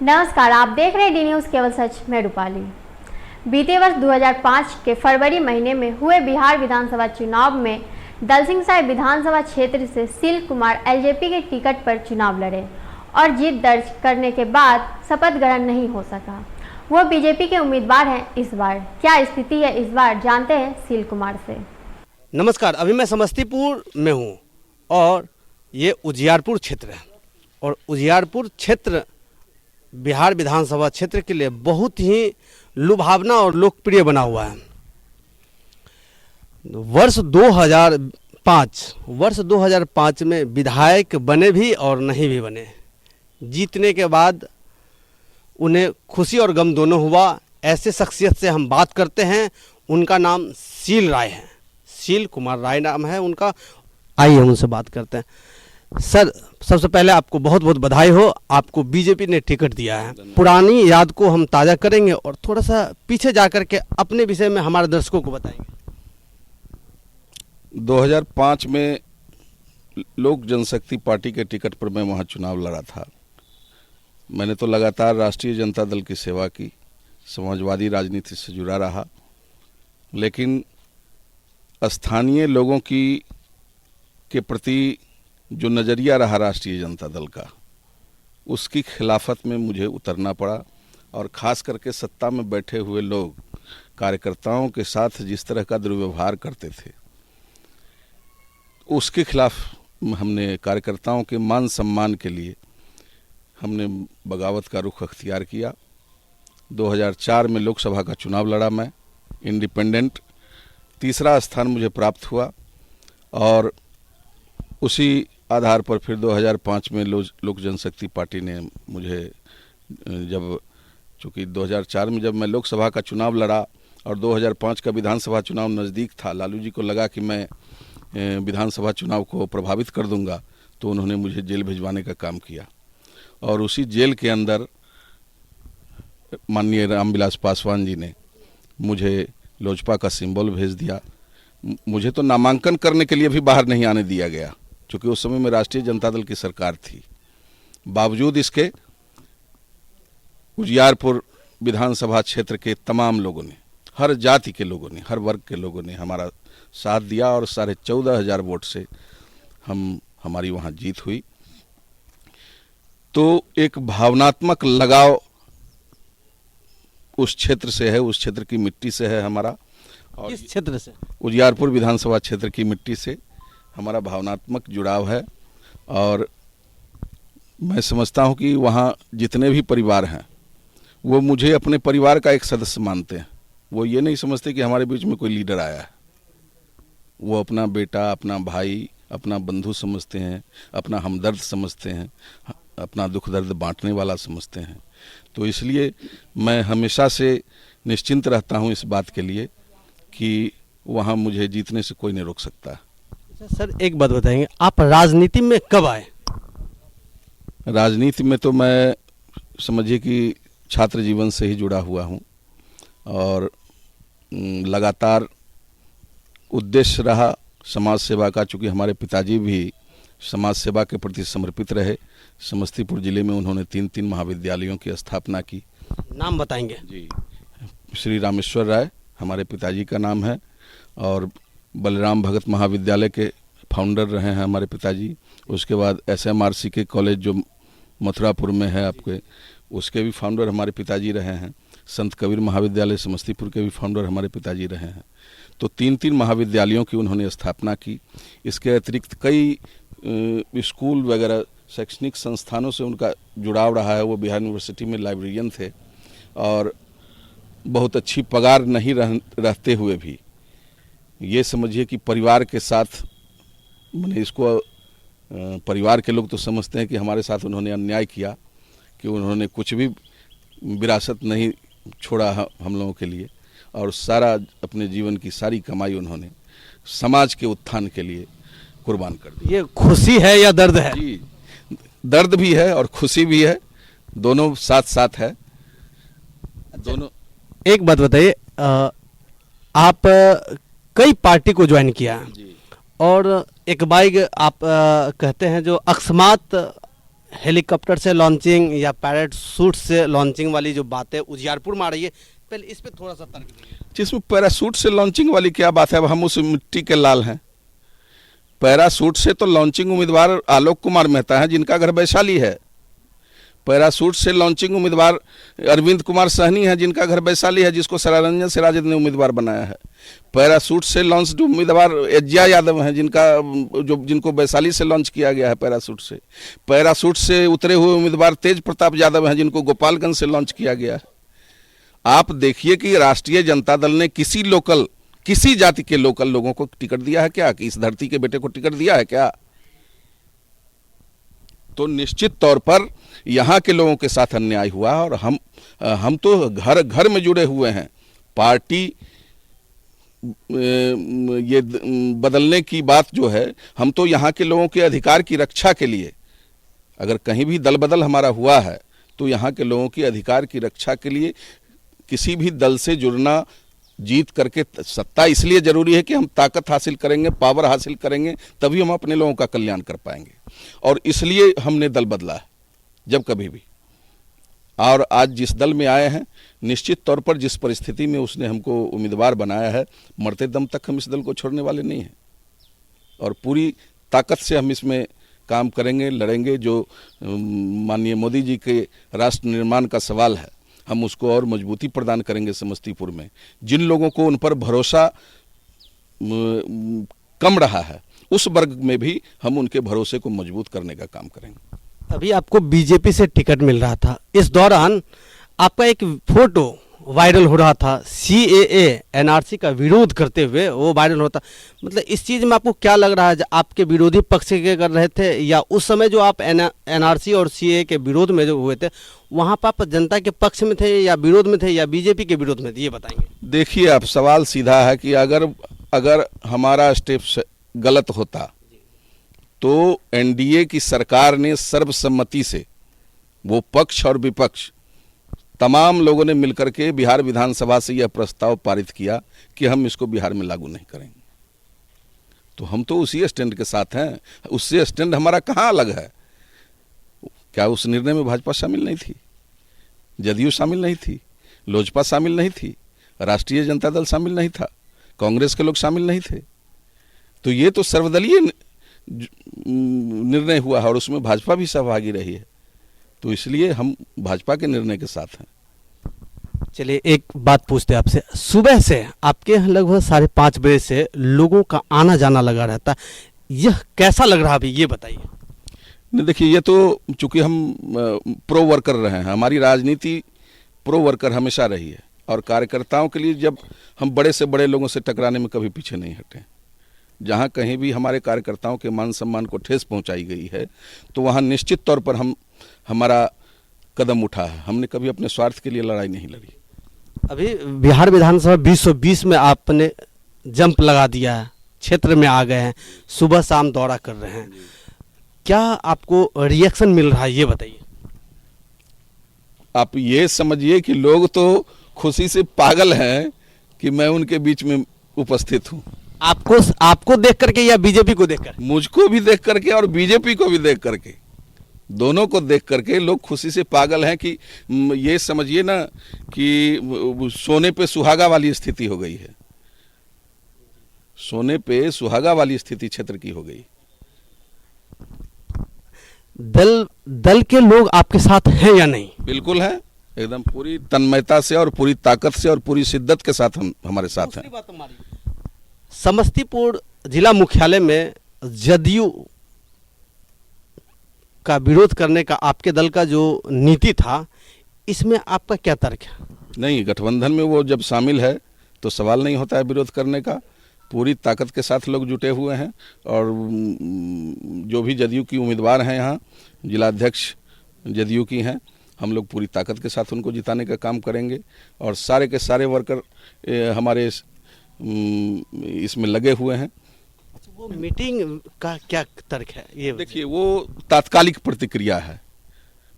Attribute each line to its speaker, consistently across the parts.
Speaker 1: नमस्कार, आप देख रहे हैं डी न्यूज़ केवल सच। मैं रूपाली। बीते वर्ष 2005 के फरवरी महीने में हुए बिहार विधानसभा चुनाव में दलसिंहसराय विधानसभा क्षेत्र से सील कुमार एलजेपी के टिकट पर चुनाव लड़े और जीत दर्ज करने के बाद शपथ ग्रहण नहीं हो सका। वो बीजेपी के उम्मीदवार हैं इस बार। क्या स्थिति है इस बार, जानते हैं सील कुमार से।
Speaker 2: नमस्कार, अभी मैं समस्तीपुर में हूँ और ये उजियारपुर क्षेत्र है और उजियारपुर क्षेत्र बिहार विधानसभा क्षेत्र के लिए बहुत ही लुभावना और लोकप्रिय बना हुआ है। वर्ष 2005 में विधायक बने भी और नहीं भी बने। जीतने के बाद उन्हें खुशी और गम दोनों हुआ। ऐसे शख्सियत से हम बात करते हैं, उनका नाम सील राय है, सील कुमार राय नाम है उनका। आइए हम उनसे बात करते हैं। सर, सबसे पहले आपको बहुत बहुत बधाई हो, आपको बीजेपी ने टिकट दिया है। पुरानी याद को हम ताज़ा करेंगे और थोड़ा सा पीछे जाकर के अपने विषय में हमारे दर्शकों को बताएंगे।
Speaker 3: 2005 में लोक जनशक्ति पार्टी के टिकट पर मैं वहाँ चुनाव लड़ा था। मैंने तो लगातार राष्ट्रीय जनता दल की सेवा की, समाजवादी राजनीति से जुड़ा रहा, लेकिन स्थानीय लोगों के प्रति जो नज़रिया रहा राष्ट्रीय जनता दल का, उसकी खिलाफत में मुझे उतरना पड़ा। और ख़ास करके सत्ता में बैठे हुए लोग कार्यकर्ताओं के साथ जिस तरह का दुर्व्यवहार करते थे, उसके खिलाफ हमने कार्यकर्ताओं के मान सम्मान के लिए हमने बगावत का रुख अख्तियार किया। 2004 में लोकसभा का चुनाव लड़ा मैं, इंडिपेंडेंट। तीसरा स्थान मुझे प्राप्त हुआ और उसी आधार पर फिर 2005 में लोक जनशक्ति पार्टी ने मुझे, जब चूँकि 2004 में जब मैं लोकसभा का चुनाव लड़ा और 2005 का विधानसभा चुनाव नज़दीक था, लालू जी को लगा कि मैं विधानसभा चुनाव को प्रभावित कर दूंगा, तो उन्होंने मुझे जेल भिजवाने का काम किया। और उसी जेल के अंदर माननीय रामविलास पासवान जी ने मुझे लोजपा का सिंबल भेज दिया। मुझे तो नामांकन करने के लिए भी बाहर नहीं आने दिया गया, क्योंकि उस समय में राष्ट्रीय जनता दल की सरकार थी। बावजूद इसके उजियारपुर विधानसभा क्षेत्र के तमाम लोगों ने, हर जाति के लोगों ने, हर वर्ग के लोगों ने हमारा साथ दिया और 14,500 वोट से हमारी वहाँ जीत हुई। तो एक भावनात्मक लगाव उस क्षेत्र से है, उस क्षेत्र की मिट्टी से है हमारा। और
Speaker 2: किस क्षेत्र से?
Speaker 3: उजियारपुर विधानसभा क्षेत्र की मिट्टी से हमारा भावनात्मक जुड़ाव है। और मैं समझता हूँ कि वहाँ जितने भी परिवार हैं वो मुझे अपने परिवार का एक सदस्य मानते हैं। वो ये नहीं समझते कि हमारे बीच में कोई लीडर आया है। वो अपना बेटा, अपना भाई, अपना बंधु समझते हैं, अपना हमदर्द समझते हैं, अपना दुख दर्द बांटने वाला समझते हैं। तो इसलिए मैं हमेशा से निश्चिंत रहता हूँ इस बात के लिए कि वहाँ मुझे जीतने से कोई नहीं रोक सकता।
Speaker 2: सर, एक बात बताएंगे, आप राजनीति में कब आए?
Speaker 3: राजनीति में तो मैं समझिए कि छात्र जीवन से ही जुड़ा हुआ हूँ और लगातार उद्देश्य रहा समाज सेवा का। चूँकि हमारे पिताजी भी समाज सेवा के प्रति समर्पित रहे। समस्तीपुर जिले में उन्होंने 3 महाविद्यालयों की स्थापना की।
Speaker 2: नाम बताएंगे?
Speaker 3: जी, श्री रामेश्वर राय हमारे पिताजी का नाम है और बलराम भगत महाविद्यालय के फाउंडर रहे हैं हमारे पिताजी। उसके बाद SMRC के कॉलेज जो मथुरापुर में है आपके, उसके भी फाउंडर हमारे पिताजी रहे हैं। संत कबीर महाविद्यालय समस्तीपुर के भी फाउंडर हमारे पिताजी रहे हैं। तो 3 महाविद्यालयों की उन्होंने स्थापना की। इसके अतिरिक्त कई स्कूल वगैरह शैक्षणिक संस्थानों से उनका जुड़ाव रहा है। वो बिहार यूनिवर्सिटी में लाइब्रेरियन थे और बहुत अच्छी पगार नहीं रहते हुए भी ये समझिए कि परिवार के साथ, मैंने इसको परिवार के लोग तो समझते हैं कि हमारे साथ उन्होंने अन्याय किया, कि उन्होंने कुछ भी विरासत नहीं छोड़ा हम लोगों के लिए और सारा अपने जीवन की सारी कमाई उन्होंने समाज के उत्थान के लिए कुर्बान कर दी।
Speaker 2: ये खुशी है या दर्द है?
Speaker 3: जी, दर्द भी है और खुशी भी है, दोनों साथ साथ है। दोनों।
Speaker 2: एक बात बताइए, आप कई पार्टी को ज्वाइन किया और एक बाइक आप कहते हैं जो अकस्मात हेलीकॉप्टर से लॉन्चिंग या पैराशूट से लॉन्चिंग वाली जो बात है उजियारपुर में आ रही है, पहले इस पे थोड़ा सा तर्क दीजिए।
Speaker 3: जिसमें पैराशूट से लॉन्चिंग वाली क्या बात है? अब हम उस मिट्टी के लाल हैं। पैराशूट से तो लॉन्चिंग उम्मीदवार आलोक कुमार मेहता हैं, जिनका घर वैशाली है। पैराशूट से लॉन्चिंग उम्मीदवार अरविंद कुमार सहनी है, जिनका घर वैशाली है, जिसको सरारंजन से राजद ने उम्मीदवार बनाया है। पैराशूट से लॉन्च उम्मीदवार एज्जा यादव हैं, जिनको वैशाली से लॉन्च किया गया है पैराशूट से। पैराशूट से उतरे हुए उम्मीदवार तेज प्रताप यादव हैं, जिनको गोपालगंज से लॉन्च किया गया है। आप देखिए कि राष्ट्रीय जनता दल ने किसी जाति के लोकल लोगों को टिकट दिया है क्या? कि इस धरती के बेटे को टिकट दिया है क्या? तो निश्चित तौर पर यहाँ के लोगों के साथ अन्याय हुआ। और हम तो घर घर में जुड़े हुए हैं। पार्टी ये बदलने की बात जो है, हम तो यहाँ के लोगों के अधिकार की रक्षा के लिए, अगर कहीं भी दल बदल हमारा हुआ है तो यहाँ के लोगों के अधिकार की रक्षा के लिए किसी भी दल से जुड़ना, जीत करके सत्ता इसलिए जरूरी है कि हम ताकत हासिल करेंगे, पावर हासिल करेंगे, तभी हम अपने लोगों का कल्याण कर पाएंगे। और इसलिए हमने दल बदला है जब कभी भी। और आज जिस दल में आए हैं, निश्चित तौर पर जिस परिस्थिति में उसने हमको उम्मीदवार बनाया है, मरते दम तक हम इस दल को छोड़ने वाले नहीं हैं। और पूरी ताकत से हम इसमें काम करेंगे, लड़ेंगे। जो माननीय मोदी जी के राष्ट्र निर्माण का सवाल है, हम उसको और मजबूती प्रदान करेंगे। समस्तीपुर में जिन लोगों को उन पर भरोसा कम रहा है, उस वर्ग में भी हम उनके भरोसे को मजबूत करने का काम करेंगे।
Speaker 2: अभी आपको बीजेपी से टिकट मिल रहा था, इस दौरान आपका एक फोटो वायरल हो रहा था, CAA NRC का विरोध करते हुए वो वायरल होता। मतलब इस चीज़ में आपको क्या लग रहा है? आपके विरोधी पक्ष के कर रहे थे, या उस समय जो आप NRC और CAA के विरोध में जो हुए थे, वहाँ पर आप जनता के पक्ष में थे या विरोध में थे, या बीजेपी के विरोध में थे, ये बताएंगे।
Speaker 3: देखिए, आप सवाल सीधा है कि अगर हमारा स्टेप गलत होता तो NDA की सरकार ने सर्वसम्मति से, वो पक्ष और विपक्ष तमाम लोगों ने मिलकर के बिहार विधानसभा से यह प्रस्ताव पारित किया कि हम इसको बिहार में लागू नहीं करेंगे। तो हम तो उसी स्टैंड के साथ हैं। उससे स्टैंड हमारा कहाँ अलग है? क्या उस निर्णय में भाजपा शामिल नहीं थी? जदयू शामिल नहीं थी? लोजपा शामिल नहीं थी? राष्ट्रीय जनता दल शामिल नहीं था? कांग्रेस के लोग शामिल नहीं थे? तो ये तो सर्वदलीय निर्णय हुआ है और उसमें भाजपा भी सहभागी रही है। तो इसलिए हम भाजपा के निर्णय के साथ हैं।
Speaker 2: चलिए, एक बात पूछते हैं आपसे। सुबह से आपके यहाँ लगभग 5:30 बजे से लोगों का आना जाना लगा रहता, यह कैसा लग रहा अभी, ये बताइए।
Speaker 3: नहीं, देखिए, ये तो चूंकि हम प्रो वर्कर रहे हैं, हमारी राजनीति प्रो वर्कर हमेशा रही है। और कार्यकर्ताओं के लिए जब हम बड़े से बड़े लोगों से टकराने में कभी पीछे नहीं हटे। जहाँ कहीं भी हमारे कार्यकर्ताओं के मान सम्मान को ठेस पहुँचाई गई है, तो वहाँ निश्चित तौर पर हमारा कदम उठा है। हमने कभी अपने स्वार्थ के लिए लड़ाई नहीं लड़ी।
Speaker 2: अभी बिहार विधानसभा 2020 में आपने जंप लगा दिया है, क्षेत्र में आ गए हैं, सुबह शाम दौरा कर रहे हैं, क्या आपको रिएक्शन मिल रहा है, ये बताइए।
Speaker 3: आप ये समझिए कि लोग तो खुशी से पागल हैं कि मैं उनके बीच में उपस्थित हूँ।
Speaker 2: आपको देख करके या बीजेपी को देखकर?
Speaker 3: मुझको भी देख करके और बीजेपी को भी देख करके, दोनों को देख करके लोग खुशी से पागल हैं। कि ये समझिए ना कि सोने पे सुहागा वाली स्थिति हो गई है। सोने पे सुहागा वाली स्थिति क्षेत्र की हो गई।
Speaker 2: दल के लोग आपके साथ हैं या नहीं?
Speaker 3: बिल्कुल है, एकदम पूरी तन्मयता से और पूरी ताकत से और पूरी शिद्दत के साथ हमारे साथ हैं।
Speaker 2: समस्तीपुर जिला मुख्यालय में जदयू का विरोध करने का आपके दल का जो नीति था, इसमें आपका क्या तर्क है?
Speaker 3: नहीं, गठबंधन में वो जब शामिल है तो सवाल नहीं होता है विरोध करने का। पूरी ताकत के साथ लोग जुटे हुए हैं। और जो भी जदयू की उम्मीदवार हैं, यहाँ जिलाध्यक्ष जदयू की हैं, हम लोग पूरी ताकत के साथ उनको जिताने का काम करेंगे। और सारे के सारे वर्कर हमारे इसमें लगे हुए हैं।
Speaker 2: वो मीटिंग का क्या तर्क है, ये
Speaker 3: देखिए, वो तात्कालिक प्रतिक्रिया है।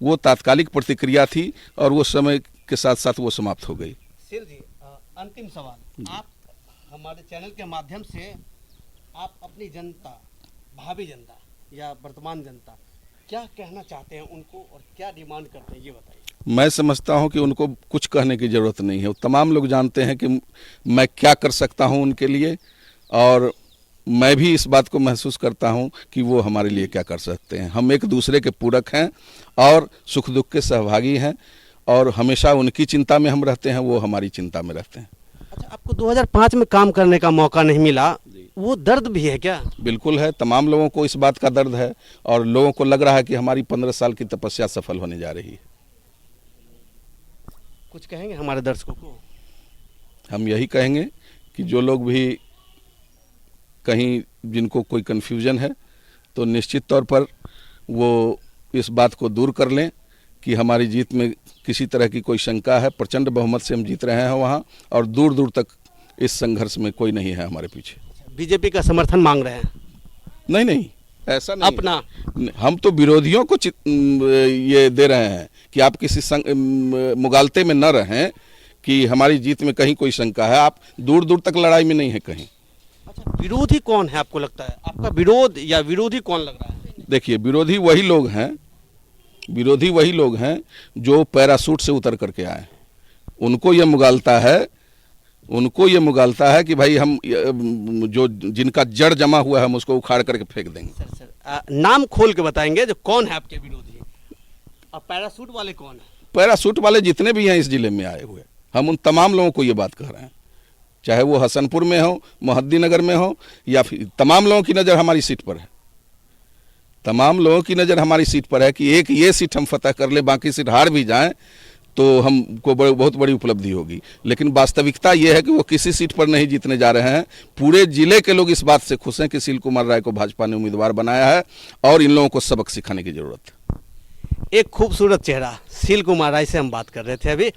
Speaker 3: वो तात्कालिक प्रतिक्रिया थी और वो समय के साथ साथ वो समाप्त हो गई।
Speaker 2: सिर जी, अंतिम सवाल, आप हमारे चैनल के माध्यम से आप अपनी जनता, भावी जनता या वर्तमान जनता, क्या कहना चाहते हैं उनको और क्या डिमांड करते हैं ये बताइए।
Speaker 3: मैं समझता हूं कि उनको कुछ कहने की ज़रूरत नहीं है। तमाम लोग जानते हैं कि मैं क्या कर सकता हूं उनके लिए, और मैं भी इस बात को महसूस करता हूं कि वो हमारे लिए क्या कर सकते हैं। हम एक दूसरे के पूरक हैं और सुख दुख के सहभागी हैं, और हमेशा उनकी चिंता में हम रहते हैं, वो हमारी चिंता में रहते हैं।
Speaker 2: अच्छा, आपको 2005 में काम करने का मौका नहीं मिला, वो दर्द भी है क्या?
Speaker 3: बिल्कुल है, तमाम लोगों को इस बात का दर्द है, और लोगों को लग रहा है कि हमारी 15 साल की तपस्या सफल होने जा रही है।
Speaker 2: कुछ कहेंगे हमारे दर्शकों को?
Speaker 3: हम यही कहेंगे कि जो लोग भी कहीं जिनको कोई कन्फ्यूजन है, तो निश्चित तौर पर वो इस बात को दूर कर लें कि हमारी जीत में किसी तरह की कोई शंका है। प्रचंड बहुमत से हम जीत रहे हैं वहाँ, और दूर दूर तक इस संघर्ष में कोई नहीं है हमारे पीछे।
Speaker 2: बीजेपी का समर्थन मांग रहे हैं?
Speaker 3: नहीं नहीं, ऐसा नहीं
Speaker 2: अपना
Speaker 3: है। हम तो विरोधियों को ये दे रहे हैं कि आप किसी मुगालते में न रहें कि हमारी जीत में कहीं कोई शंका है। आप दूर दूर तक लड़ाई में नहीं है कहीं।
Speaker 2: अच्छा, विरोधी कौन है आपको लगता है? आपका विरोध या विरोधी कौन लग रहा है?
Speaker 3: देखिए, विरोधी वही लोग हैं जो पैराशूट से उतर करके आए। उनको ये मुगालता है कि भाई हम जो जिनका जड़ जमा हुआ है हम उसको उखाड़ करके फेंक देंगे।
Speaker 2: सर, नाम खोल के बताएंगे जो कौन है आपके विरोधी, और पैराशूट वाले कौन है?
Speaker 3: पैराशूट वाले जितने भी हैं इस जिले में आए हुए, हम उन तमाम लोगों को ये बात कह रहे हैं, चाहे वो हसनपुर में हो, मोहद्दीनगर में हो, या फिर तमाम लोगों की नज़र हमारी सीट पर है। तमाम लोगों की नज़र हमारी सीट पर है कि एक ये सीट हम फतह कर ले, बाकी सीट हार भी जाएं तो हमको बहुत बड़ी उपलब्धि होगी। लेकिन वास्तविकता ये है कि वो किसी सीट पर नहीं जीतने जा रहे हैं। पूरे जिले के लोग इस बात से खुश हैं कि सील कुमार राय को भाजपा ने उम्मीदवार बनाया है, और इन लोगों को सबक सिखाने की जरूरत है।
Speaker 2: एक खूबसूरत चेहरा सील कुमार राय से हम बात कर रहे थे अभी।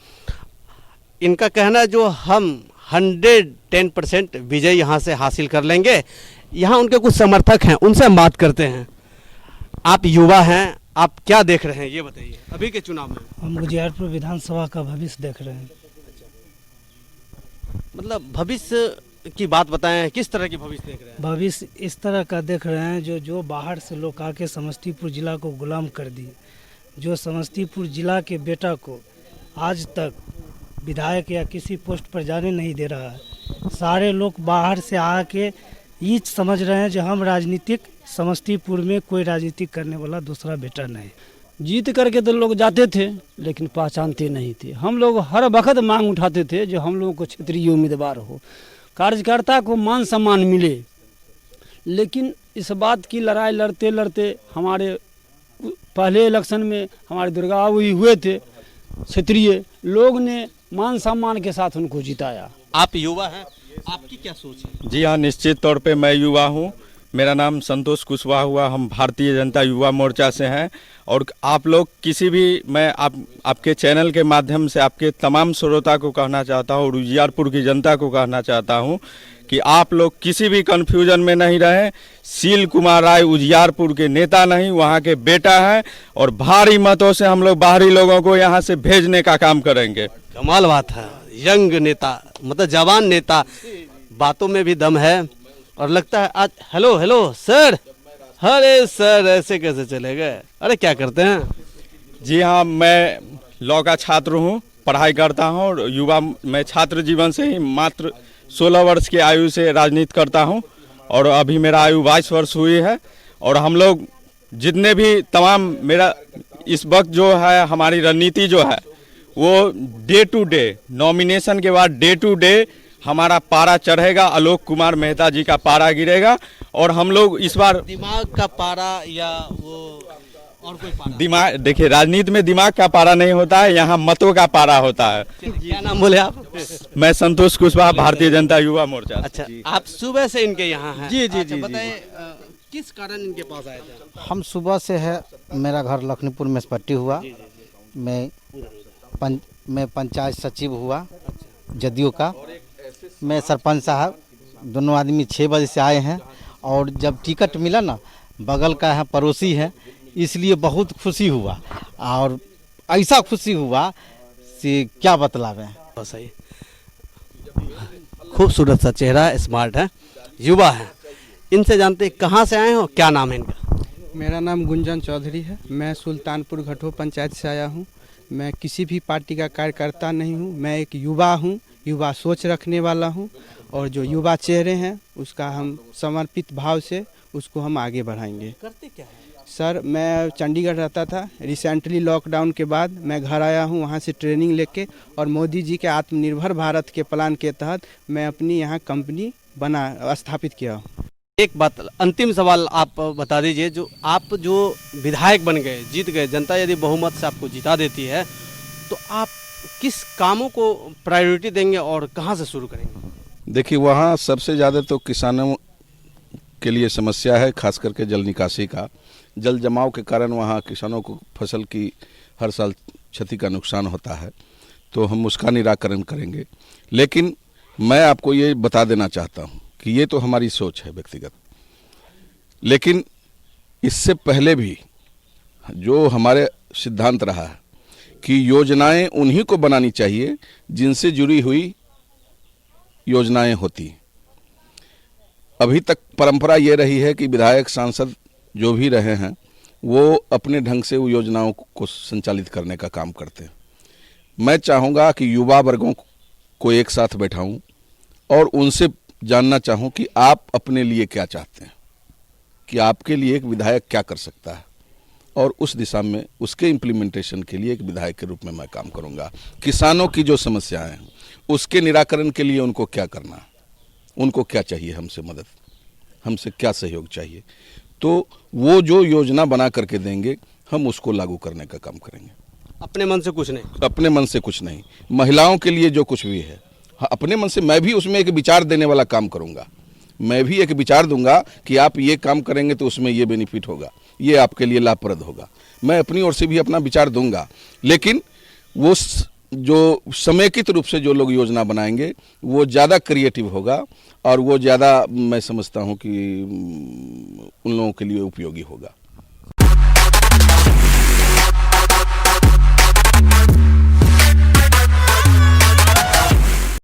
Speaker 2: इनका कहना है जो हम 110% विजय यहाँ से हासिल कर लेंगे। यहाँ उनके कुछ समर्थक हैं, उनसे हम बात करते हैं। आप युवा हैं, आप क्या देख रहे हैं ये बताइए अभी के चुनाव में?
Speaker 4: हम उजियारपुर विधानसभा का भविष्य देख रहे हैं।
Speaker 2: मतलब भविष्य की बात बताएं, किस तरह की भविष्य देख रहे हैं?
Speaker 4: भविष्य इस तरह का देख रहे हैं जो बाहर से लोग आके समस्तीपुर जिला को गुलाम कर दिए, जो समस्तीपुर जिला के बेटा को आज तक विधायक या किसी पोस्ट पर जाने नहीं दे रहा है। सारे लोग बाहर से आके ये समझ रहे हैं जो हम राजनीतिक समस्तीपुर में कोई राजनीति करने वाला दूसरा बेटा नहीं।
Speaker 5: जीत करके तो लोग जाते थे लेकिन पहचानते नहीं थे। हम लोग हर वक्त मांग उठाते थे जो हम लोगों को क्षेत्रीय उम्मीदवार हो, कार्यकर्ता को मान सम्मान मिले। लेकिन इस बात की लड़ाई लड़ते लड़ते हमारे पहले इलेक्शन में हमारे दुर्गावती हुए थे, क्षेत्रीय लोग ने मान सम्मान के साथ उनको जिताया।
Speaker 2: आप युवा हैं, आपकी क्या सोच है?
Speaker 6: जी हाँ, निश्चित तौर पे मैं युवा हूँ। मेरा नाम संतोष कुशवाहा हुआ, हम भारतीय जनता युवा मोर्चा से हैं। और आप लोग किसी भी, मैं आपके चैनल के माध्यम से आपके तमाम श्रोता को कहना चाहता हूँ और उजियारपुर की जनता को कहना चाहता हूँ कि आप लोग किसी भी कन्फ्यूजन में नहीं रहें। सील कुमार राय उजियारपुर के नेता नहीं, वहाँ के बेटा हैं, और भारी मतों से हम लोग बाहरी लोगों को यहाँ से भेजने का काम करेंगे।
Speaker 2: कमाल बात है, यंग नेता, मतलब जवान नेता, बातों में भी दम है। और लगता है आज हेलो सर, अरे सर ऐसे कैसे चले गए? अरे क्या करते हैं?
Speaker 6: जी हाँ, मैं लॉ का छात्र हूँ, पढ़ाई करता हूँ, और युवा मैं छात्र जीवन से ही मात्र 16 वर्ष की आयु से राजनीति करता हूँ, और अभी मेरा आयु 22 वर्ष हुई है। और हम लोग जितने भी तमाम, मेरा इस वक्त जो है हमारी रणनीति जो है वो डे टू डे, नॉमिनेशन के बाद डे टू डे हमारा पारा चढ़ेगा, आलोक कुमार मेहता जी का पारा गिरेगा। और हम लोग इस बार
Speaker 2: दिमाग का पारा या वो और कोई पारा?
Speaker 6: दिमाग, देखिए राजनीति में दिमाग का पारा नहीं होता है, यहाँ मतों का पारा होता है।
Speaker 2: क्या नाम बोले आप?
Speaker 6: मैं संतोष कुशवाहा, भारतीय जनता युवा मोर्चा।
Speaker 2: अच्छा, आप सुबह से इनके यहाँ हैं?
Speaker 7: जी जी
Speaker 2: अच्छा,
Speaker 7: जी,
Speaker 2: बताइए किस कारण इनके पास आए थे?
Speaker 7: हम सुबह से है, मेरा घर लखनपुर में पट्टी हुआ। मैं पंचायत सचिव हुआ जदयू का। मैं सरपंच साहब, दोनों आदमी 6 बजे से आए हैं। और जब टिकट मिला ना, बगल का है, पड़ोसी है, इसलिए बहुत खुशी हुआ। और ऐसा खुशी हुआ कि क्या बतलावें।
Speaker 2: सही, खूबसूरत सा चेहरा, स्मार्ट है, युवा है। इनसे जानते कहाँ से आए हो, क्या नाम है इनका?
Speaker 8: मेरा नाम गुंजन चौधरी है। मैं सुल्तानपुर घटो पंचायत से आया हूँ। मैं किसी भी पार्टी का कार्यकर्ता नहीं हूँ। मैं एक युवा हूँ, युवा सोच रखने वाला हूँ और जो युवा चेहरे हैं उसका हम समर्पित भाव से उसको हम आगे बढ़ाएंगे।
Speaker 7: करते क्या है?
Speaker 8: सर, मैं चंडीगढ़ रहता था। रिसेंटली लॉकडाउन के बाद मैं घर आया हूँ वहाँ से ट्रेनिंग लेके, और मोदी जी के आत्मनिर्भर भारत के प्लान के तहत मैं अपनी यहाँ कंपनी स्थापित किया हूँ।
Speaker 2: एक बात, अंतिम सवाल आप बता दीजिए, जो आप जो विधायक बन गए, जीत गए, जनता यदि बहुमत से आपको जिता देती है तो आप किस कामों को प्रायोरिटी देंगे और कहाँ से शुरू करेंगे?
Speaker 3: देखिए, वहाँ सबसे ज़्यादा तो किसानों के लिए समस्या है, खास करके जल निकासी का। जल जमाव के कारण वहाँ किसानों को फसल की हर साल क्षति का नुकसान होता है, तो हम उसका निराकरण करेंगे। लेकिन मैं आपको ये बता देना चाहता हूँ कि ये तो हमारी सोच है व्यक्तिगत, लेकिन इससे पहले भी जो हमारे सिद्धांत रहा है कि योजनाएं उन्हीं को बनानी चाहिए जिनसे जुड़ी हुई योजनाएं होती। अभी तक परंपरा ये रही है कि विधायक सांसद जो भी रहे हैं वो अपने ढंग से वो योजनाओं को संचालित करने का काम करते हैं। मैं चाहूँगा कि युवा वर्गों को एक साथ बैठाऊं और उनसे जानना चाहूँ कि आप अपने लिए क्या चाहते हैं, कि आपके लिए एक विधायक क्या कर सकता है, और उस दिशा में उसके इम्प्लीमेंटेशन के लिए एक विधायक के रूप में मैं काम करूँगा। किसानों की जो समस्याएं हैं उसके निराकरण के लिए उनको क्या करना है, उनको क्या चाहिए हमसे मदद, हमसे क्या सहयोग चाहिए, तो वो जो योजना बना करके देंगे हम उसको लागू करने का काम करेंगे।
Speaker 2: अपने मन से कुछ नहीं?
Speaker 3: अपने मन से कुछ नहीं। महिलाओं के लिए जो कुछ भी है, हाँ, अपने मन से मैं भी उसमें एक विचार देने वाला काम करूंगा। मैं भी एक विचार दूंगा कि आप ये काम करेंगे तो उसमें ये बेनिफिट होगा, ये आपके लिए लाभप्रद होगा। मैं अपनी ओर से भी अपना विचार दूंगा, लेकिन वो जो समेकित रूप से जो लोग योजना बनाएंगे वो ज़्यादा क्रिएटिव होगा और वो ज़्यादा, मैं समझता हूँ कि उन लोगों के लिए उपयोगी होगा।